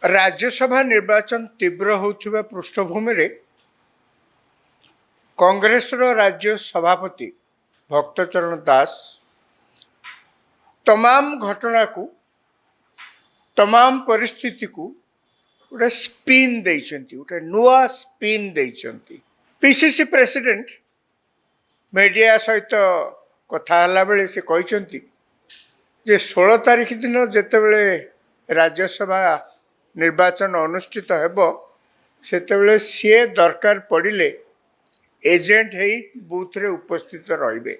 राज्यसभा निर्वाचन तीव्र होउथिबा पृष्ठभूमि रे कांग्रेस रो राज्य सभापति भक्तचरण दास तमाम घटना को तमाम परिस्थिति को गोटे स्पिन देइचंती गोटे नुआ स्पिन देइचंती। पीसीसी प्रेसिडेंट मीडिया सहित कथा हला बेले से कहिचंती जे 16 तारिख दिन जेतेबेले राज्यसभा निर्वाचन अनुष्ठित हेब सेतेबेले सी दरकार पड़िले एजेंट है बूथ रे उपस्थित रहिबे।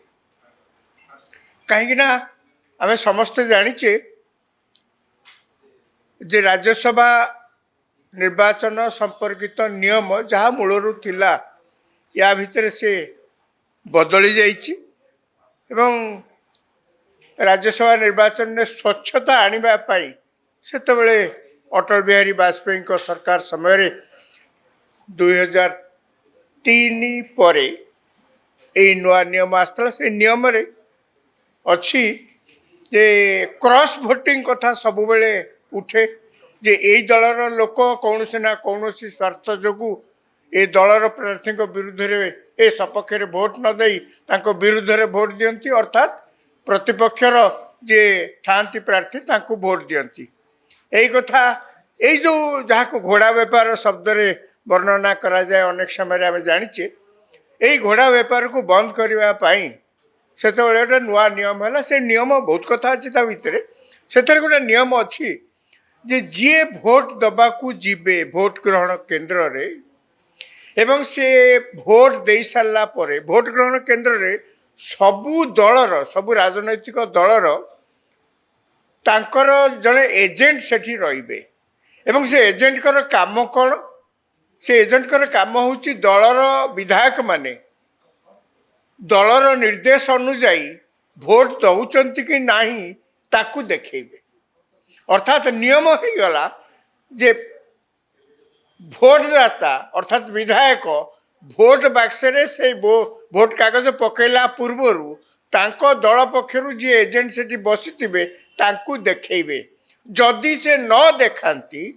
कहीं आम समस्ते जानिचे जे राज्यसभा निर्वाचन संपर्कित नियम जहाँ मूलरू थिला या भितर से बदली जाइछि एवं राज्यसभा निर्वाचन में स्वच्छता आनिबा पाई सेतेबेले अटल बिहारी वाजपेयी को सरकार समय 2003 पर नुआ नियम आसला। से नियम रे अच्छी जे क्रॉस भोटिंग कथा सब बेले उठे जे यही दलर लोक कौन से ना कौन स्वार्थ जोगु ए दलर प्रार्थी विरुद्ध ए सपक्ष भोट न दे विरुद्ध रे भोट दियंती अर्थात प्रतिपक्षर जे थांती प्रार्थी तांको भोट दियंती। यही कथा यही जो जहाँ को घोड़ा बेपार शब्द रे वर्णना करा जाए अनेक समय आम जानीचे यही घोड़ा बेपार को बंद करने से गोटे नुआ नियम है। से नियम बहुत कथा अच्छी भितर से गोटे नियम अच्छी जे जी भोट दबा को जीवे भोट ग्रहण केन्द्र रे एवं से भोट दे सारा पर भोट ग्रहण केन्द्र रे सबू दलर सबू राजनैतिक दलर तांकर जड़े एजेंट सेठी रहिबे एवं से एजेंट कर काम कौन से एजेंट कर काम होची दलर विधायक माने दलर निर्देश अनुजाई भोट दौचंती कि नहीं ताकू देखेबे। अर्थात नियम हो गला जे भोटदाता अर्थात विधायक भोट बाक्सरे से भोट कागज पकेला पूर्वरु तांको दल पक्षरु जे एजेंट सेठी बसिथिबे तांकू देखेबे। जदि से न देखांती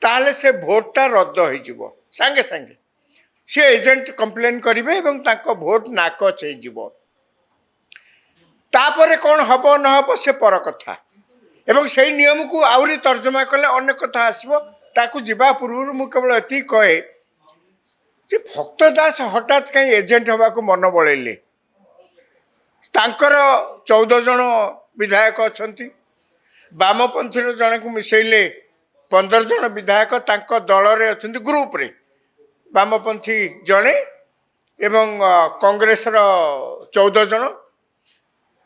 ताहले से भोटा रद्द हो जिवो सांगे सांगे से एजेंट कंप्लेन करिवे एवं तांको भोट नाकच हो जिवो। तापरे कौन हबो न हबो से पर कथा एवं से नियम को आउरी तर्जमा कले अन्य कथा आसीबो ताकू जिबा पूर्व मु केवल एति कहे जे भक्त दास हठात कहीं एजेंट हवा को मन बळैले तांकर 14 जन विधायक अछंती वामपंथी जन को मिसैले 15 जन विधायक तांको दल रे अछंती ग्रुप रे वामपंथी जने एवं कांग्रेस रो 14 जन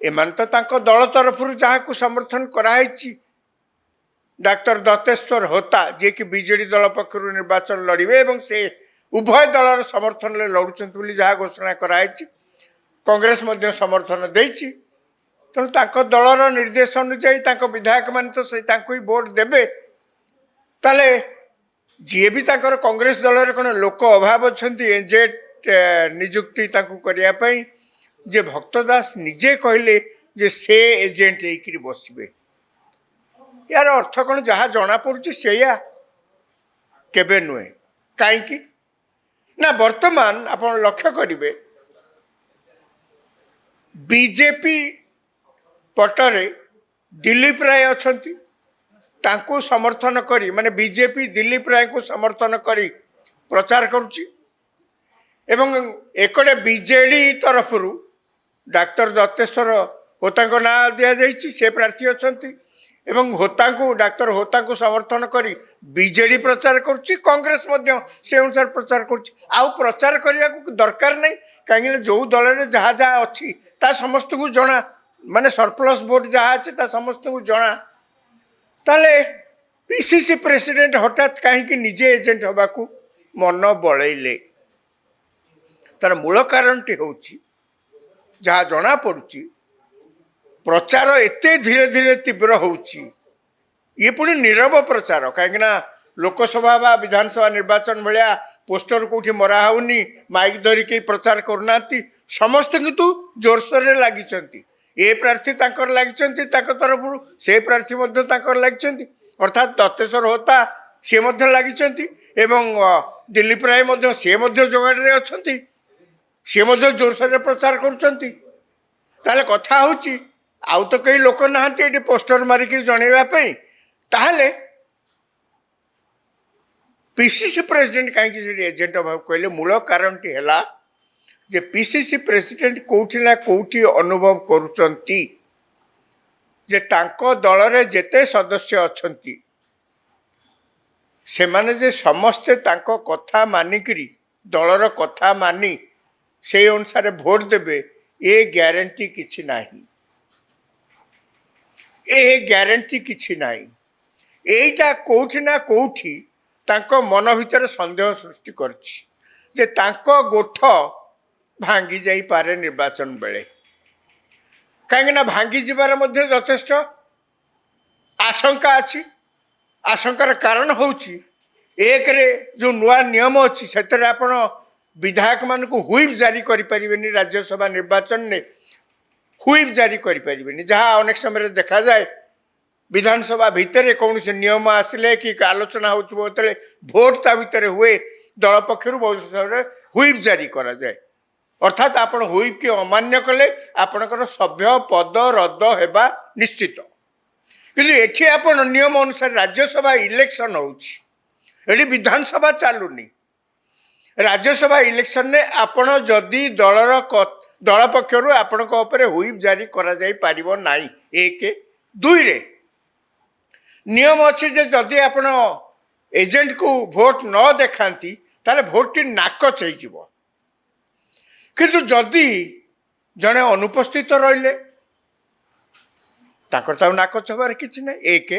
एमान तो तांको दल तरफ जहाँ को समर्थन कराई डॉक्टर दत्तेश्वर होता जे कि बीजेडी दल पक्ष निर्वाचन लड़िबे एवं से उभय दलर समर्थन ले लड़ुचंती जहाँ घोषणा कराई कांग्रेस मध्य समर्थन देइछि तेणु तांको दलर निर्देश अनुसार विधायक मान तो से ही भोट देबे ताले जी भी तांकर कांग्रेस दल कौन लोक अभाव अच्छी एजेंट नियुक्ति करने जे भक्तदास निजे कहले जे से एजेंट होकर बसबे यार अर्थ कौन जहाँ जना पड़ुछि सेया केबे नुहे कहीं ना वर्तमान आप लक्ष्य करेंगे बीजेपी पटरे दिलीप राय अछंती तांको समर्थन करी माने बीजेपी दिलीप राय को समर्थन करी प्रचार करुच्ची एवं एकड़े बीजेडी तरफ डॉक्टर दत्तेश्वर होता को ना दिया जाइछि से प्रार्थी अछंती एवं होता को डॉक्टर होता को समर्थन करी बीजेडी प्रचार करुच्ची कांग्रेस मध्य से अनुसार प्रचार करुच्ची आउ प्रचार करने को दरकार नहीं कहीं जो दल में जहाँ जहाँ अच्छी ता समस्त को जना माने सरप्लस वोट जहाँ अच्छे ता समस्त को जना ताले पीसीसी प्रेसिडेंट हठात कहीं निजे एजेंट हवा को मन बड़ैले तार मूल कारण टी हूँ जहाँ जना पड़ुची प्रचार एते धीरे धीरे तीव्र होउची ये पुणी नीरव प्रचार कहीं लोकसभा बा विधानसभा निर्वाचन भाया पोस्टर कौटी मरा होनी माइक धरिकी प्रचार करना समस्त किंतु जोरसोर लगी ए प्रार्थी लगी तरफ से प्रार्थी लगी अर्थात दत्तेश्वर होता सी लगी दिलीप राय सी जोगाड़ अच्छा सी जोरसोर प्रचार कर कथा हूँ आउ तो कई लोक ना पोस्टर मारिक जनवाई ताहले पीसीसी प्रेसिडेंट कहीं एजेंट अभाव कहले मूल कारण टी है जे पीसीसी प्रेसिडेंट कौटी ना कौटी अनुभव करुचंती जे तांको दल रे जेते सदस्य अछंती से माने जे समस्ते तांको कथा मानिकरी दलर कथा मानी से अनुसार भोट देबे ये ग्यारंटी किछि नाही ए ग्यारंटी किछि नाही एटा कोठी ना कोठी तांको मन भीतर संदेह सृष्टि करछि जे तांको गोठ भांगी जाई पारे निर्वाचन बेले कहीं भांगी जीवार मध्य यथेष्ट आशंका अच्छी आशंकार कारण होची एक रे जो नुआ नियम अच्छी से आपण विधायक मान हुईप जारी करें राज्यसभा निर्वाचन में हुईप जारी करें जहाँ अनेक समय देखा जाए विधानसभा भितर कौन से नियम आसिले कि आलोचना होते भोट ता भितर हुए दल पक्षर बहुत समय हुईप जारी करा जाए अर्थात आपण हुईप के अमान्य कले आपणकर सभ्य पद रद्द होगा निश्चित किंतु एठी आपण नियम अनुसार राज्यसभा इलेक्शन होची विधानसभा चलुनी राज्यसभा इलेक्शन ने आपण जदि दल पक्षर आपण हुईप जारी करा जाई पारिबो नाही एक दुई रे नियम अच्छी जे जदि आपण एजेंट को भोट न देखांती ताले भोट टी नाकच हो किंतु जदि जड़े अनुपस्थित रहिले नाकच हबार किछि ना एक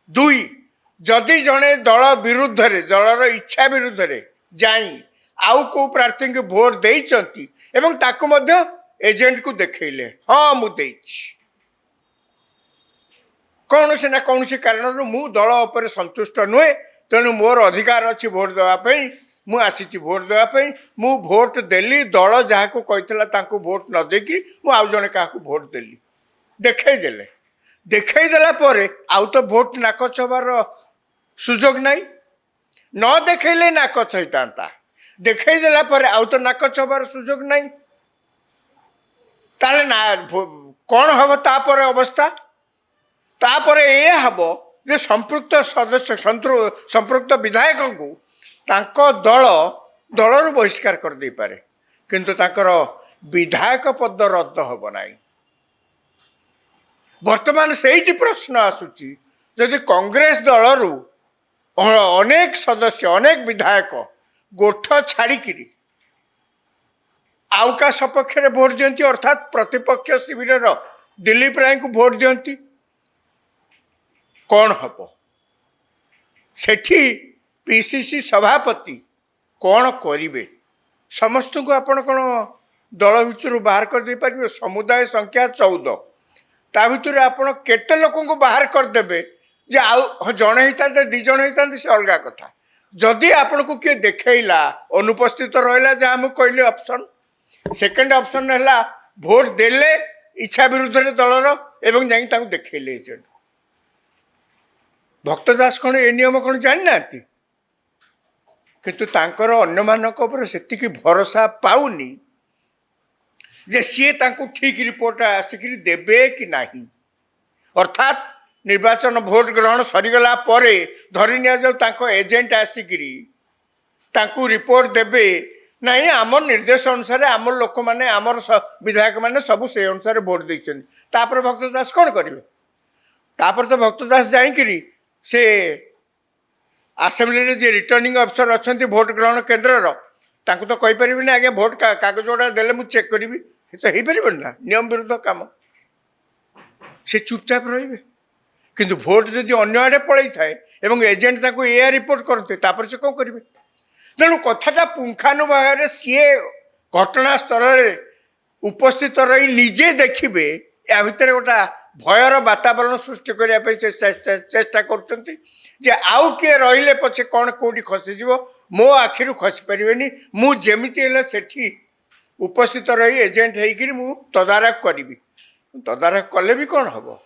दुई जदि जड़े दल विरुद्ध रे दलर इच्छा विरुद्ध रे जाई आउ को प्रार्थी को भोट देइचंती एवं ताको मध्य एजेंट को देखैले हाँ मु देइछि कौन से ना कौन कारण मु दल उपर संतुष्ट नुहे तेणु मोर अधिकार अच्छी भोट देवाई मु आसी भोट देवाई मु भोट देली दल जहाँ को कहता भोट न देकी मु आउ जने क्या भोट देली देखईदेला आउ तो भोट नाकच हबार सुजोग नाई न देखले नाकच होता देखईदेला आउ तो नाकच हबार सुजोग नाई ताले ना कौन हम तापर अवस्था तापर ये हम जे संपृक्त सदस्य संपृक्त विधायक को तांको दल बहिष्कार कर दे पारे किंतु तांकर विधायक पद रद्द होब नाही वर्तमान से प्रश्न आसुची जदि कांग्रेस दलरू अनेक सदस्य अनेक विधायक गोठ छाड़िकी आउ का सपक्ष भोट दियंती अर्थात प्रतिपक्ष शिविर दिलीप राय को भोट दियंती कौन हम सेठी पीसीसी सभापति कौन करिवे समस्त को आपण कौन दल भितर बाहर कर दे पारिबे समुदाय संख्या 14 ता भितर आपण केते लोक को बाहर कर देबे जे आउ जणे हिता दी जण हिता से अलगा कथा जदि आपण को किए देखैला अनुपस्थित रहिला जे हम कहले ऑप्शन सेकंड ऑप्शन है भोट देले इच्छा विरुद्ध रे दलर एवं जाई ताकू देखैले एजेंट भक्तदास कौन ए नियम कौन जानि नाती किंतु तांकर अन्य मानक ऊपर सेतिकी भरोसा पाउनी जे सी तांकू ठीक रिपोर्ट आसिक देबे कि नाही अर्थात निर्वाचन भोट ग्रहण सरीगला परे धरी निया जाऊ तांको एजेंट आसिक तांकू रिपोर्ट देबे नहीं आम निर्देश अनुसार आम लोक मैंने आम विधायक मैंने सब से अनुसार भोट देते तापर भक्तदास कौन करेंगे तापर तो भक्तदास जाइकरी से आसेम्बली जे रिटर्निंग अफिसर अच्छा भोट ग्रहण केन्द्र तांको तो कही पारे आगे भोट कागज गुड़ा देले मुझे चेक करी तो हो पार ना नियम विरुद्ध काम से चुपचाप रे किंतु भोट जदि अन्य आड़े पलई थाए एवं एजेंट ताको एया रिपोर्ट करते तापर से कौन करेंगे तेणु कथाटा पुंखानुभाग सी घटना स्तर उपस्थित रही निजे देखिए या भितर गोटा भयर वातावरण सृष्टि करने चेष्टा कर आउ किए रहिले पछे कौन कौटी खसीज मो आखिर खसी पारे मुझे सेठी उपस्थित रही एजेंट होकर मु तदारख करी तदारख कले भी कौन हम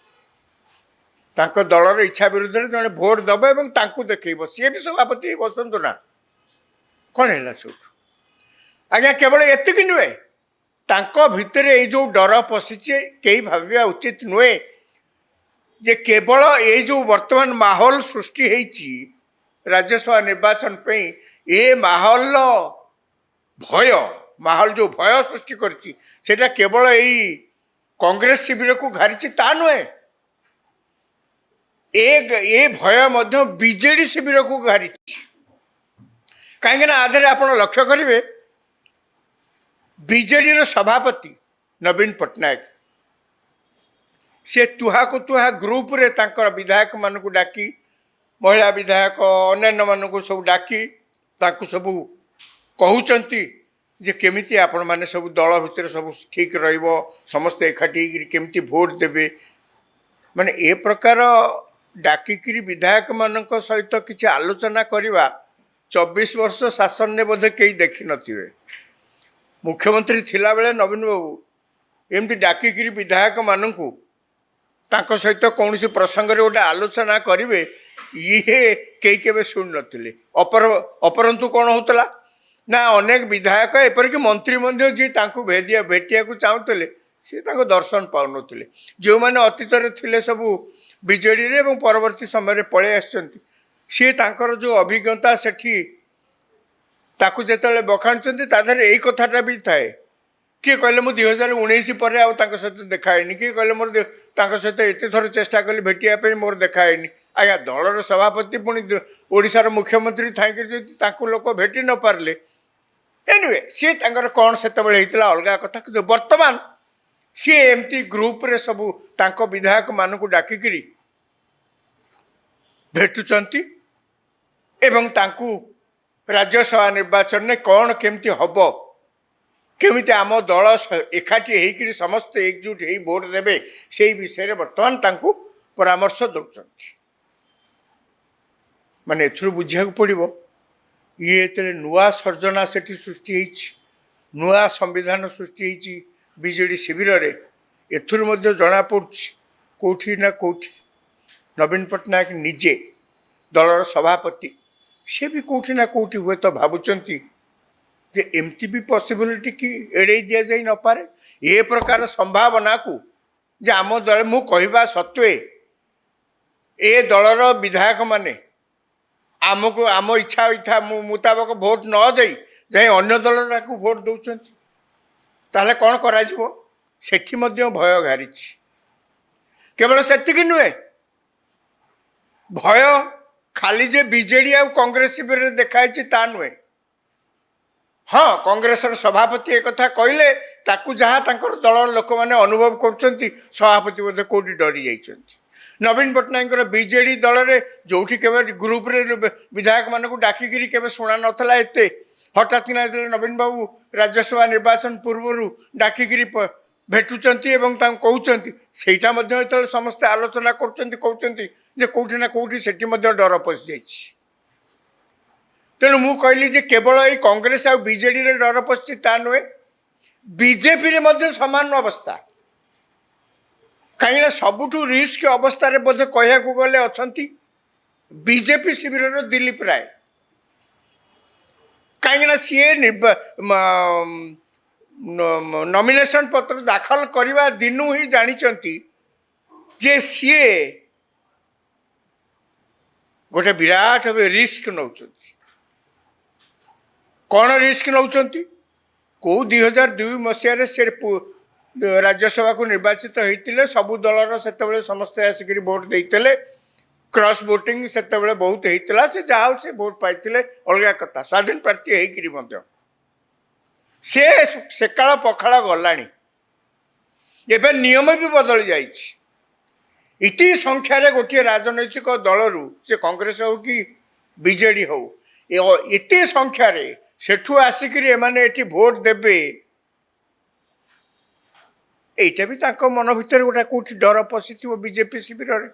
ତାଙ୍କ ଦଳର ଇଚ୍ଛା ବିରୁଦ୍ଧରେ ଜଣେ ଭୋଟ ଦେବ ଏବଂ ତାଙ୍କୁ ଦେଖେଇବ, ସିଏ ବି ସଭାପତି ହେଇ ବସନ୍ତୁ ନା, କ'ଣ ହେଲା ସେଇଠୁ? ଆଜ୍ଞା କେବଳ ଏତିକି ନୁହେଁ, ତାଙ୍କ ଭିତରେ ଏଇ ଯେଉଁ ଡର ପଶିଛି କେହି ଭାବିବା ଉଚିତ ନୁହେଁ ଯେ କେବଳ ଏଇ ଯେଉଁ ବର୍ତ୍ତମାନ ମାହୋଲ ସୃଷ୍ଟି ହେଇଛି ରାଜ୍ୟସଭା ନିର୍ବାଚନ ପାଇଁ, ଏ ମାହୋଲର ମାହୋଲ ଯେଉଁ ଭୟ ସୃଷ୍ଟି କରିଛି ସେଇଟା କେବଳ ଏଇ କଂଗ୍ରେସ ଶିବିରକୁ ଘାରିଛି ତା ନୁହେଁ, ଏ ଭୟ ମଧ୍ୟ ବିଜେଡି ଶିବିରକୁ ଘାରିଛି। କାହିଁକି ନା ଆଧରେ ଆପଣ ଲକ୍ଷ୍ୟ କରିବେ, ବିଜେଡିର ସଭାପତି ନବୀନ ପଟ୍ଟନାୟକ ସେ ତୁହାକୁ ତୁହା ଗ୍ରୁପରେ ତାଙ୍କର ବିଧାୟକମାନଙ୍କୁ ଡାକି, ମହିଳା ବିଧାୟକ ଅନ୍ୟାନ୍ୟମାନଙ୍କୁ ସବୁ ଡାକି ତାଙ୍କୁ ସବୁ କହୁଛନ୍ତି ଯେ କେମିତି ଆପଣମାନେ ସବୁ ଦଳ ଭିତରେ ସବୁ ଠିକ୍ ରହିବ, ସମସ୍ତେ ଏକାଠି ହେଇକିରି କେମିତି ଭୋଟ ଦେବେ। ମାନେ ଏ ପ୍ରକାର ଡାକିକିରି ବିଧାୟକମାନଙ୍କ ସହିତ କିଛି ଆଲୋଚନା କରିବା 24 ବର୍ଷ ଶାସନରେ ବୋଧେ କେହି ଦେଖିନଥିବେ। ମୁଖ୍ୟମନ୍ତ୍ରୀ ଥିଲାବେଳେ ନବୀନ ବାବୁ ଏମିତି ଡାକିକିରି ବିଧାୟକମାନଙ୍କୁ ତାଙ୍କ ସହିତ କୌଣସି ପ୍ରସଙ୍ଗରେ ଗୋଟେ ଆଲୋଚନା କରିବେ, ଇଏ କେହି କେବେ ଶୁଣିନଥିଲେ। ଅପରନ୍ତୁ କ'ଣ ହେଉଥିଲା ନା, ଅନେକ ବିଧାୟକ ଏପରିକି ମନ୍ତ୍ରୀ ମଧ୍ୟ ଯିଏ ତାଙ୍କୁ ଭେଟିବାକୁ ଚାହୁଁଥିଲେ ସିଏ ତାଙ୍କ ଦର୍ଶନ ପାଉନଥିଲେ। ଯେଉଁମାନେ ଅତୀତରେ ଥିଲେ ସବୁ ବିଜେଡ଼ିରେ ଏବଂ ପରବର୍ତ୍ତୀ ସମୟରେ ପଳେଇ ଆସିଛନ୍ତି, ସିଏ ତାଙ୍କର ଯେଉଁ ଅଭିଜ୍ଞତା ସେଠି ତାକୁ ଯେତେବେଳେ ବଖାଣୁଛନ୍ତି ତା ଦେହରେ ଏଇ କଥାଟା ବି ଥାଏ, କିଏ କହିଲେ ମୁଁ 2019 ପରେ ଆଉ ତାଙ୍କ ସହିତ ଦେଖା ହେଇନି, କିଏ କହିଲେ ମୋର ତାଙ୍କ ସହିତ ଏତେ ଥର ଚେଷ୍ଟା କଲି ଭେଟିବା ପାଇଁ ମୋର ଦେଖା ହେଇନି। ଆଜ୍ଞା ଦଳର ସଭାପତି ପୁଣି ଓଡ଼ିଶାର ମୁଖ୍ୟମନ୍ତ୍ରୀ ଥାଇକି ଯଦି ତାଙ୍କୁ ଲୋକ ଭେଟି ନ ପାରିଲେ, ଏନିୱେ ସିଏ ତାଙ୍କର କ'ଣ ସେତେବେଳେ ହେଇଥିଲା ଅଲଗା କଥା। କିନ୍ତୁ ବର୍ତ୍ତମାନ ସିଏ ଏମିତି ଗ୍ରୁପରେ ସବୁ ତାଙ୍କ ବିଧାୟକମାନଙ୍କୁ ଡାକିକିରି ଭେଟୁଛନ୍ତି ଏବଂ ତାଙ୍କୁ ରାଜ୍ୟସଭା ନିର୍ବାଚନରେ କ'ଣ କେମିତି ହେବ, କେମିତି ଆମ ଦଳ ଏକାଠି ହେଇକିରି ସମସ୍ତେ ଏକଜୁଟ ହେଇ ଭୋଟ ଦେବେ, ସେଇ ବିଷୟରେ ବର୍ତ୍ତମାନ ତାଙ୍କୁ ପରାମର୍ଶ ଦେଉଛନ୍ତି। ମାନେ ଏଥିରୁ ବୁଝିବାକୁ ପଡ଼ିବ, ଇଏ ଯେତେବେଳେ ନୂଆ ସର୍ଜନା ସେଠି ସୃଷ୍ଟି ହେଇଛି, ନୂଆ ସମ୍ବିଧାନ ସୃଷ୍ଟି ହେଇଛି ବିଜେଡ଼ି ଶିବିରରେ, ଏଥିରୁ ମଧ୍ୟ ଜଣାପଡ଼ୁଛି କେଉଁଠି ନା କେଉଁଠି ନବୀନ ପଟ୍ଟନାୟକ ନିଜେ ଦଳର ସଭାପତି ସେ ବି କେଉଁଠି ନା କେଉଁଠି ହୁଏତ ଭାବୁଛନ୍ତି ଯେ ଏମିତି ବି ପସିବିଲିଟି କି ଏଡ଼େଇ ଦିଆଯାଇ ନପାରେ। ଏ ପ୍ରକାର ସମ୍ଭାବନାକୁ ଯେ ଆମ ଦଳ, ମୁଁ କହିବା ସତ୍ତ୍ୱେ ଏ ଦଳର ବିଧାୟକମାନେ ଆମକୁ ଆମ ଇଚ୍ଛା ମୁତାବକ ଭୋଟ ନ ଦେଇ ଯାଇ ଅନ୍ୟ ଦଳକୁ ଭୋଟ ଦେଉଛନ୍ତି, ତାହେଲେ କ'ଣ କରାଯିବ? ସେଠି ମଧ୍ୟ ଭୟ ଘାରିଛି। କେବଳ ସେତିକି ନୁହେଁ, ଭୟ ଖାଲି ଯେ ବିଜେଡ଼ି ଆଉ କଂଗ୍ରେସ ଶିବିରରେ ଦେଖାହେଇଛି ତା ନୁହେଁ। ହଁ, କଂଗ୍ରେସର ସଭାପତି ଏକଥା କହିଲେ ତାକୁ ଯାହା ତାଙ୍କର ଦଳର ଲୋକମାନେ ଅନୁଭବ କରୁଛନ୍ତି, ସଭାପତି ବୋଧେ କେଉଁଠି ଡରି ଯାଇଛନ୍ତି। ନବୀନ ପଟ୍ଟନାୟକଙ୍କର ବିଜେଡ଼ି ଦଳରେ ଯେଉଁଠି କେବେ ଗ୍ରୁପରେ ବିଧାୟକମାନଙ୍କୁ ଡାକିକିରି କେବେ ଶୁଣା ନଥିଲା ଏତେ, ହଠାତ୍ କିନା ଯେତେବେଳେ ନବୀନ ବାବୁ ରାଜ୍ୟସଭା ନିର୍ବାଚନ ପୂର୍ବରୁ ଡାକିକିରି ଭେଟୁଛନ୍ତି ଏବଂ ତାଙ୍କୁ କହୁଛନ୍ତି, ସେଇଟା ମଧ୍ୟ ଯେତେବେଳେ ସମସ୍ତେ ଆଲୋଚନା କରୁଛନ୍ତି କହୁଛନ୍ତି ଯେ କେଉଁଠି ନା କେଉଁଠି ସେଠି ମଧ୍ୟ ଡର ପଶିଯାଇଛି। ତେଣୁ ମୁଁ କହିଲି ଯେ କେବଳ ଏଇ କଂଗ୍ରେସ ଆଉ ବିଜେଡ଼ିରେ ଡର ପଶିଛି ତା ନୁହେଁ, ବିଜେପିରେ ମଧ୍ୟ ସମାନ ଅବସ୍ଥା। କାହିଁକିନା ସବୁଠୁ ରିସ୍କ ଅବସ୍ଥାରେ ବୋଧେ କହିବାକୁ ଗଲେ ଅଛନ୍ତି ବିଜେପି ଶିବିରର ଦିଲ୍ଲୀପ ରାୟ। କାହିଁକିନା ସିଏ ନମିନେସନ ପତ୍ର ଦାଖଲ କରିବା ଦିନୁ ହିଁ ଜାଣିଛନ୍ତି ଯେ ସିଏ ଗୋଟେ ବିରାଟ ରିସ୍କ ନେଉଛନ୍ତି। କ'ଣ ରିସ୍କ ନେଉଛନ୍ତି? କେଉଁ 2002 ମସିହାରେ ସେ ରାଜ୍ୟସଭାକୁ ନିର୍ବାଚିତ ହେଇଥିଲେ, ସବୁ ଦଳର ସେତେବେଳେ ସମସ୍ତେ ଆସିକିରି ଭୋଟ ଦେଇଥିଲେ, କ୍ରସ୍ ଭୋଟିଂ ସେତେବେଳେ ବହୁତ ହେଇଥିଲା, ସେ ଯାହା ହଉ ସେ ଭୋଟ ପାଇଥିଲେ ଅଲଗା କଥା, ସ୍ୱାଧୀନ ପ୍ରାର୍ଥୀ ହେଇକିରି ମଧ୍ୟ। ସେ ସେକାଳ ପଖାଳ ଗଲାଣି, ଏବେ ନିୟମ ବି ବଦଳି ଯାଇଛି। ଇତି ସଂଖ୍ୟାରେ ଗୋଟିଏ ରାଜନୈତିକ ଦଳରୁ, ସେ କଂଗ୍ରେସ ହଉ କି ବିଜେଡ଼ି ହଉ, ଏତେ ସଂଖ୍ୟାରେ ସେଠୁ ଆସିକିରି ଏମାନେ ଏଠି ଭୋଟ ଦେବେ, এইটা ବି ତାଙ୍କ ମନ ଭିତରେ ଗୋଟେ କେଉଁଠି ଡର ପଶିଥିବ ବିଜେପି ଶିବିରରେ,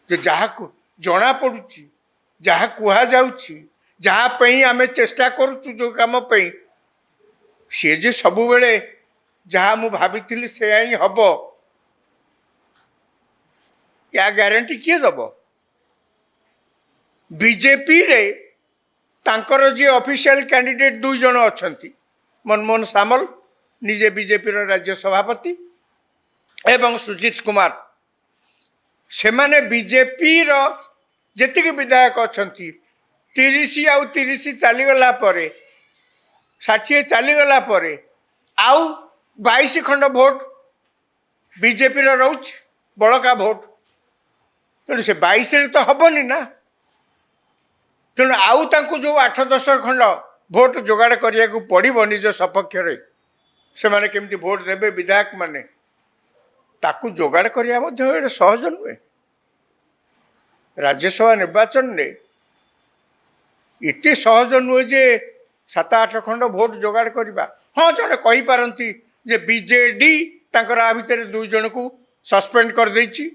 ଯେ ଯାହାକୁ ଜଣାପଡ଼ୁଛି, ଯାହା କୁହାଯାଉଛି, ଯାହା ପାଇଁ ଆମେ ଚେଷ୍ଟା କରୁଛୁ ଯେଉଁ କାମ ପାଇଁ, ସିଏ ଯେ ସବୁବେଳେ ଯାହା ମୁଁ ଭାବିଥିଲି ସେୟା ହିଁ ହେବ, या ग्यारंटी किए दब बीजेपी रे तांकर जी ऑफिशियल कैंडिडेट 2 जन अच्छा मनमोहन सामल निजे बीजेपी राज्य सभापति एवं सुजीत कुमार से माने बीजेपी जी विधायक अच्छा 30 आउ 30 चलीगला 60 चलीगला आउ 22 खंड भोट बीजेपी रोच बड़का भोट तेणु से 22 रे तो हबनी ना तेणु आउ तांकु जो 8-10 खंड भोट जोगाड़ करिया को पड़िबो निज सपक्ष रे से माने केमती भोट देबे विधायक माने ताकु जोगाड़ करिया मध्ये सहज नुहे राज्यसभा निर्वाचन रे इतने सहज नुहे जे 7-8 खंड भोट जोगाड़ करवा हाँ जड़े कही पारती जे बीजेडी तांकर आ भितर 2 जन को सस्पेंड कर देछि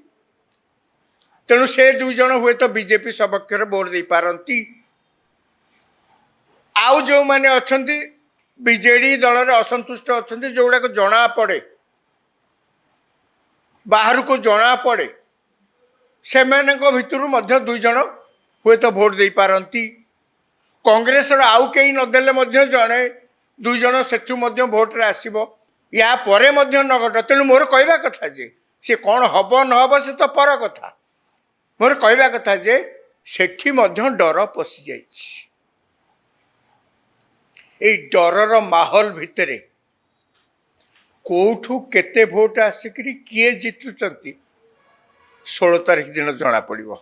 तेणु से 2 जन हुए तो बीजेपी सपक्ष भोट दे पारती आउ जो माने अछंती बीजेडी दल रे असंतुष्ट अछंती जोड़ा को जना पड़े बाहर को जना पड़े से भितर मध्य 2 जन हुए तो भोट दे पारती कांग्रेस आउ कई नदेले जड़े 2 जन से भोट रे आसीबो या परे मध्य न घट तेणु मोर कहवा कथा जे सी कौन हम न हम से तो पर कथा मोर कहवा कथा जे सेठी मध्य डर पशि जाइछि ए डरर माहौल भितरे कोठू केते भोट आसिक किए जितुचंती 16 तारिख दिन जना पड़िबो।